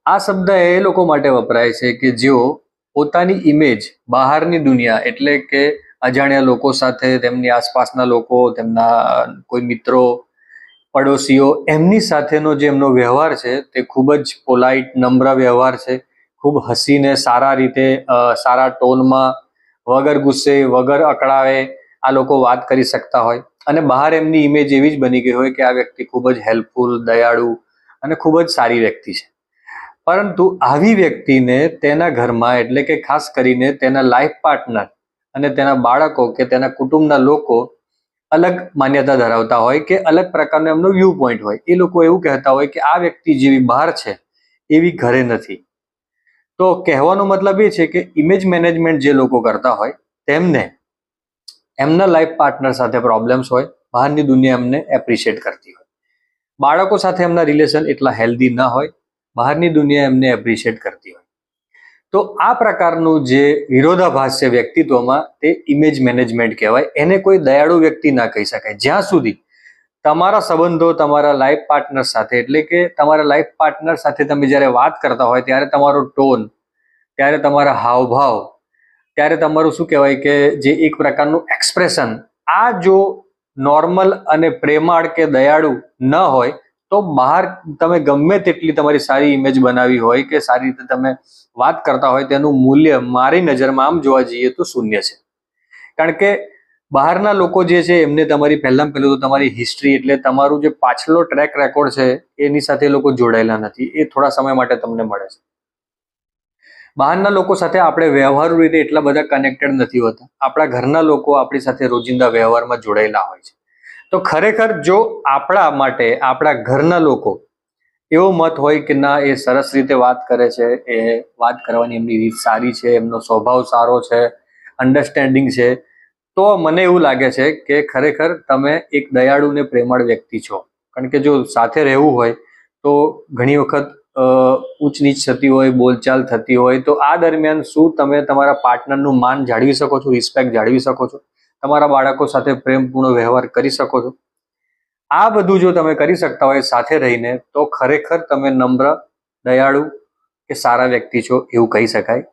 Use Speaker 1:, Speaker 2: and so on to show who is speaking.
Speaker 1: આ શબ્દ એ લોકો માટે વપરાય છે કે જેઓ પોતાની ઇમેજ બહારની દુનિયા એટલે કે અજાણ્યા લોકો સાથે, તેમની આસપાસના લોકો, તેમના કોઈ મિત્રો, પડોશીઓ, એમની સાથેનો જે એમનો વ્યવહાર છે તે ખૂબ જ પોલાઇટ, નમ્ર વ્યવહાર છે. ખૂબ હસીને સારા રીતે, સારા ટોનમાં, વગર ગુસ્સે, વગર અકળાવે આ લોકો વાત કરી શકતા હોય અને બહાર એમની ઇમેજ એવી જ બની ગઈ હોય કે આ વ્યક્તિ ખૂબ જ હેલ્પફુલ, દયાળુ અને ખૂબ જ સારી વ્યક્તિ છે. પરંતુ આવી વ્યક્તિને તેના ઘરમાં એટલે કે ખાસ કરીને તેના લાઈફ પાર્ટનર અને તેના બાળકો કે તેના કુટુંબના લોકો અલગ માન્યતા ધરાવતા હોય કે અલગ પ્રકારનો એમનો વ્યૂ પોઈન્ટ હોય. એ લોકો એવું કહેતા હોય કે આ વ્યક્તિ જેવી બહાર છે એવી ઘરે નથી. તો કહેવાનો મતલબ એ છે કે ઇમેજ મેનેજમેન્ટ જે લોકો કરતા હોય તેમને એમના લાઈફ પાર્ટનર સાથે પ્રોબ્લેમ્સ હોય, બહારની દુનિયા એમને એપ્રિશિએટ કરતી હોય. બાળકો સાથે એમના રિલેશન એટલા હેલ્ધી ન હોય, બહારની દુનિયા એમને એપ્રિશિએટ કરતી હોય. તો આ પ્રકારનું જે વિરોધાભાસ છે વ્યક્તિત્વમાં, તે ઇમેજ મેનેજમેન્ટ કહેવાય. એને કોઈ દયાળુ વ્યક્તિ ના કહી શકાય જ્યાં સુધી તમારા સંબંધો તમારા લાઈફ પાર્ટનર સાથે એટલે કે તમારા લાઈફ પાર્ટનર સાથે તમે જ્યારે વાત કરતા હોય ત્યારે તમારો ટોન, ત્યારે તમારા હાવભાવ, ત્યારે તમારું શું કહેવાય કે જે એક પ્રકારનું એક્સપ્રેશન, આ જો નોર્મલ અને પ્રેમાળ કે દયાળુ ન હોય તો બહાર તમે ગમે તેટલી તમારી સારી ઇમેજ બનાવી હોય કે સારી રીતે તમે વાત કરતા હોય તેનું મૂલ્ય મારી નજરમાં આમ જોવા જઈએ તો શૂન્ય છે. કારણ કે બહારના લોકો જે છે એમને તમારી પહેલાં પહેલું તો તમારી હિસ્ટ્રી એટલે તમારું જે પાછલો ટ્રેક રેકોર્ડ છે એની સાથે લોકો જોડાયેલા નથી. એ થોડા સમય માટે તમને મળે છે. બહારના લોકો સાથે આપણે વ્યવહારુ રીતે એટલા બધા કનેક્ટેડ નથી હોતા. આપણા ઘરના લોકો આપણી સાથે રોજિંદા વ્યવહારમાં જોડાયેલા હોય છે. તો ખરેખર જો આપણા માટે આપણા ઘરના લોકો એવો મત હોય કે ના, એ સરસ રીતે વાત કરે છે, એ વાત કરવાની એમની રીત સારી છે, એમનો સ્વભાવ સારો છે, અન્ડરસ્ટેન્ડિંગ છે, તો મને એવું લાગે છે કે ખરેખર તમે એક દયાળુ ને પ્રેમાળ વ્યક્તિ છો. કારણ કે જો સાથે રહેવું હોય તો ઘણી વખત ઊંચ નીચ થતી હોય, બોલચાલ થતી હોય, તો આ દરમિયાન શું તમે તમારા પાર્ટનરનું માન જાળવી શકો છો, રિસ્પેક્ટ જાળવી શકો છો, તમારા બાળકો સાથે પ્રેમપૂર્ણ વ્યવહાર કરી શકો છો? આ બધું જો તમે કરી શકતા હોય સાથે રહીને તો ખરેખર તમે નમ્ર, દયાળુ કે સારા વ્યક્તિ છો એવું કહી શકાય.